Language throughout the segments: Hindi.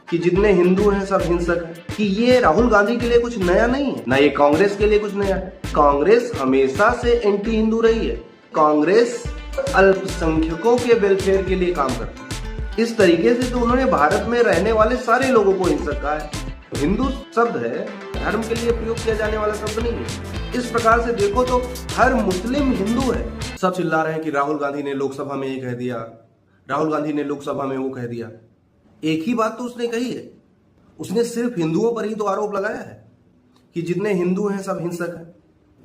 कि जितने हिंदू हैं सब हिंसक हैं, कि ये राहुल गांधी के लिए कुछ नया नहीं है, ना ये कांग्रेस के लिए कुछ नया है। कांग्रेस हमेशा से एंटी हिंदू रही है। कांग्रेस अल्पसंख्यकों के वेलफेयर के लिए काम करती है। इस तरीके से तो उन्होंने भारत में रहने वाले सारे लोगों को हिंसक कहा है। हिंदू शब्द है, धर्म के लिए प्रयोग किया जाने वाला शब्द नहीं है। इस प्रकार से देखो तो हर मुस्लिम हिंदू है। सब चिल्ला रहे हैं कि राहुल गांधी ने लोकसभा में ये कह दिया, राहुल गांधी ने लोकसभा में वो कह दिया। एक ही बात तो उसने कही है, उसने सिर्फ हिंदुओं पर ही तो आरोप लगाया है कि जितने हिंदू हैं सब हिंसक हैं।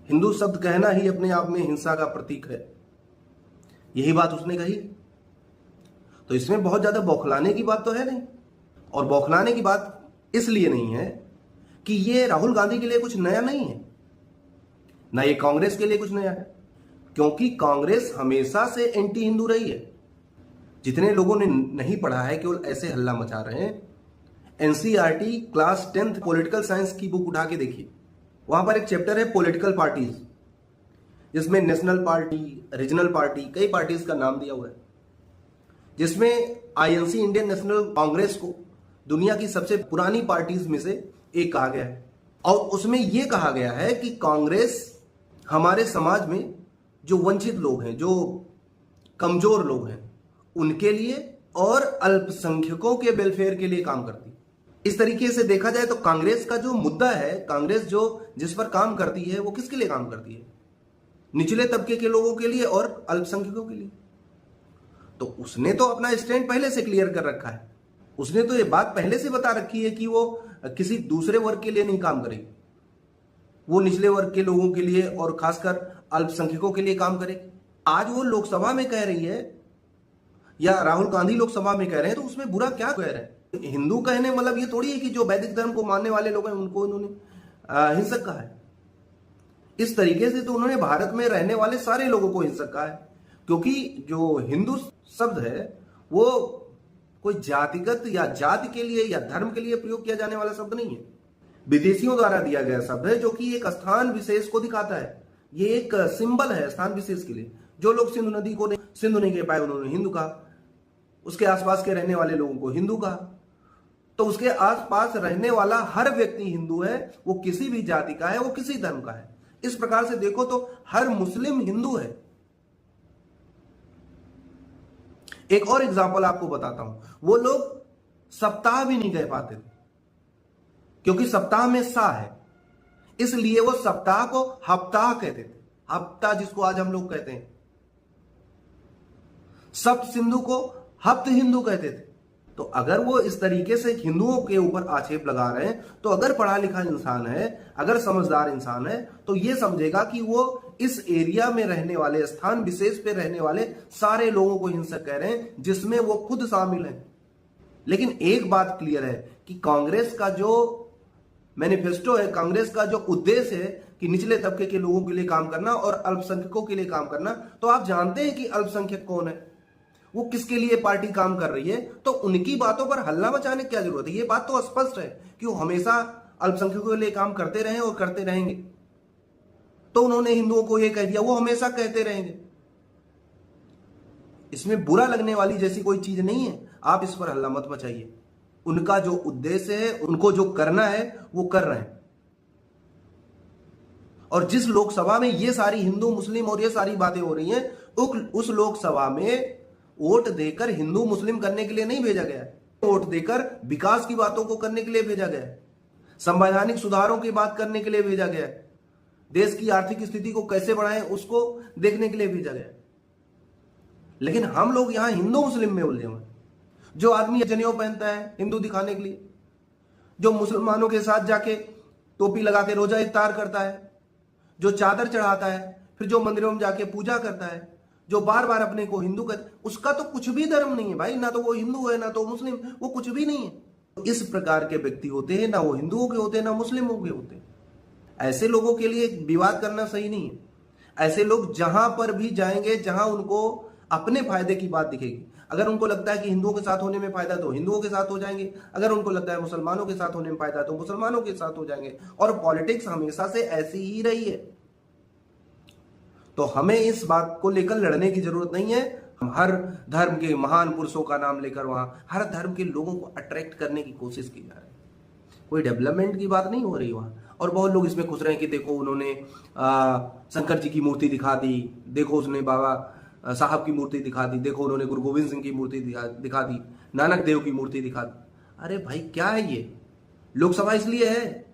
हिंदू शब्द कहना ही अपने आप में हिंसा का प्रतीक है, यही बात उसने कही। तो इसमें बहुत ज्यादा बौखलाने की बात तो है नहीं। और बौखलाने की बात इसलिए नहीं है कि ये राहुल गांधी के लिए कुछ नया नहीं है, ना ये कांग्रेस के लिए कुछ नया है, क्योंकि कांग्रेस हमेशा से एंटी हिंदू रही है। जितने लोगों ने नहीं पढ़ा है केवल ऐसे हल्ला मचा रहे हैं। NCERT class 10th political science की बुक उठा के देखिए, वहां पर एक चैप्टर है पॉलिटिकल पार्टीज, जिसमें नेशनल पार्टी, रीजनल पार्टी, कई पार्टीज का नाम दिया हुआ है, जिसमें आईएनसी इंडियन नेशनल कांग्रेस को दुनिया की सबसे पुरानी पार्टीज में से एक कहा गया है। और उसमें यह कहा गया है कि कांग्रेस हमारे समाज में जो वंचित लोग हैं, जो कमजोर लोग हैं, उनके लिए और अल्पसंख्यकों के वेलफेयर के लिए काम करती है। इस तरीके से देखा जाए तो कांग्रेस का जो मुद्दा है, कांग्रेस जो जिस पर काम करती है, वो किसके लिए काम करती है? निचले तबके के लोगों के लिए और अल्पसंख्यकों के लिए। तो उसने तो अपना स्टैंड पहले से क्लियर कर रखा है। उसने तो ये बात पहले से बता रखी है कि वो किसी दूसरे वर्ग के लिए नहीं काम करेगी, वो निचले वर्ग के लोगों के लिए और खासकर अल्पसंख्यकों के लिए काम करेगी। आज वो लोकसभा में कह रही है या राहुल गांधी लोकसभा में कह रहे हैं, तो उसमें बुरा क्या कह रहे हैं? हिंदू कहने मतलब ये थोड़ी है कि जो वैदिक धर्म को मानने वाले लोग हैं उनको इन्होंने हिंसक कहा है। इस तरीके से तो उन्होंने भारत में रहने वाले सारे लोगों को हिंसक कहा है, क्योंकि जो हिंदू शब्द है वो कोई जातिगत या जाति के लिए या धर्म के लिए प्रयोग किया जाने वाला शब्द नहीं है। विदेशियों द्वारा दिया गया शब्द है, जो कि एक स्थान विशेष को दिखाता है। ये एक सिंबल है स्थान विशेष के लिए। जो लोग सिंधु नदी को सिंधु नहीं कह पाए, उन्होंने हिंदू कहा। उसके आसपास के रहने वाले लोगों को हिंदू कहा। तो उसके आसपास रहने वाला हर व्यक्ति हिंदू है, वो किसी भी जाति का है, वो किसी धर्म का है। इस प्रकार से देखो तो हर मुस्लिम हिंदू है। एक और एग्जांपल आपको बताता हूं, वो लोग सप्ताह भी नहीं कह पाते थे, क्योंकि सप्ताह में सा है, इसलिए वो सप्ताह को हफ्ताह कहते थे। हफ्ता जिसको आज हम लोग कहते हैं। सप्त सिंधु को हफ्त हिंदू कहते थे। तो अगर वो इस तरीके से हिंदुओं के ऊपर आक्षेप लगा रहे हैं, तो अगर पढ़ा लिखा इंसान है, अगर समझदार इंसान है, तो ये समझेगा कि वो इस एरिया में रहने वाले, स्थान विशेष पे रहने वाले सारे लोगों को हिंसक कह रहे हैं, जिसमें वो खुद शामिल हैं। लेकिन एक बात क्लियर है कि कांग्रेस का जो मैनिफेस्टो है, कांग्रेस का जो उद्देश्य है कि निचले तबके के लोगों के लिए काम करना और अल्पसंख्यकों के लिए काम करना, तो आप जानते हैं कि अल्पसंख्यक कौन है, वो किसके लिए पार्टी काम कर रही है। तो उनकी बातों पर हल्ला मचाने की क्या जरूरत है? ये बात तो स्पष्ट है कि वो हमेशा अल्पसंख्यकों के लिए काम करते रहे और करते रहेंगे। तो उन्होंने हिंदुओं को ये कह दिया, वो हमेशा कहते रहेंगे। इसमें बुरा लगने वाली जैसी कोई चीज नहीं है। आप इस पर हल्ला मत मचाइए। उनका जो उद्देश्य है, उनको जो करना है, वो कर रहे हैं। और जिस लोकसभा में ये सारी हिंदू मुस्लिम और ये सारी बातें हो रही हैं, उस लोकसभा में वोट देकर हिंदू मुस्लिम करने के लिए नहीं भेजा गया है। वोट देकर विकास की बातों को करने के लिए भेजा गया है, संवैधानिक सुधारों की बात करने के लिए भेजा गया है, देश की आर्थिक स्थिति को कैसे बढ़ाएं उसको देखने के लिए भेजा गया है। लेकिन हम लोग यहां हिंदू मुस्लिम में उलझे हुए। जो आदमी जनेऊ पहनता है हिंदू दिखाने के लिए, जो मुसलमानों के साथ जाके टोपी लगा के रोजा इफ्तार करता है, जो चादर चढ़ाता है, फिर जो मंदिरों में जाके पूजा करता है, जो बार बार अपने को हिंदू कर, उसका तो कुछ भी धर्म नहीं है भाई। ना तो वो हिंदू है, ना तो मुस्लिम, वो कुछ भी नहीं है। इस प्रकार के व्यक्ति होते हैं, ना वो हिंदुओं के होते हैं, ना मुस्लिमों के होते हैं। ऐसे लोगों के लिए विवाद करना सही नहीं है। ऐसे लोग जहां पर भी जाएंगे, जहां उनको अपने फायदे की बात दिखेगी, अगर उनको लगता है कि हिंदुओं के साथ होने में फायदा, तो हिंदुओं के साथ हो जाएंगे। अगर उनको लगता है मुसलमानों के साथ होने में फायदा, तो मुसलमानों के साथ हो जाएंगे। और पॉलिटिक्स हमेशा से ऐसी ही रही है। तो हमें इस बात को लेकर लड़ने की जरूरत नहीं है। हर धर्म के महान पुरुषों का नाम लेकर वहां हर धर्म के लोगों को अट्रैक्ट करने की कोशिश की जा रही है। कोई डेवलपमेंट की बात नहीं हो रही वहां। और बहुत लोग इसमें खुश रहे हैं कि देखो उन्होंने शंकर जी की मूर्ति दिखा दी, देखो उसने बाबा साहब की मूर्ति दिखा दी, देखो उन्होंने गुरु गोविंद सिंह की मूर्ति दिखा दी, नानक देव की मूर्ति दिखा दी। अरे भाई क्या है ये? लोकसभा इसलिए है,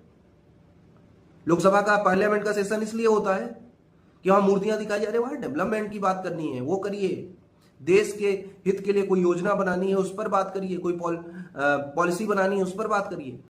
लोकसभा का पार्लियामेंट का सेशन इसलिए होता है कि वहां मूर्तियां दिखाई जा रही है। वहां डेवलपमेंट की बात करनी है वो करिए, देश के हित के लिए कोई योजना बनानी है उस पर बात करिए, कोई पॉलिसी बनानी है उस पर बात करिए।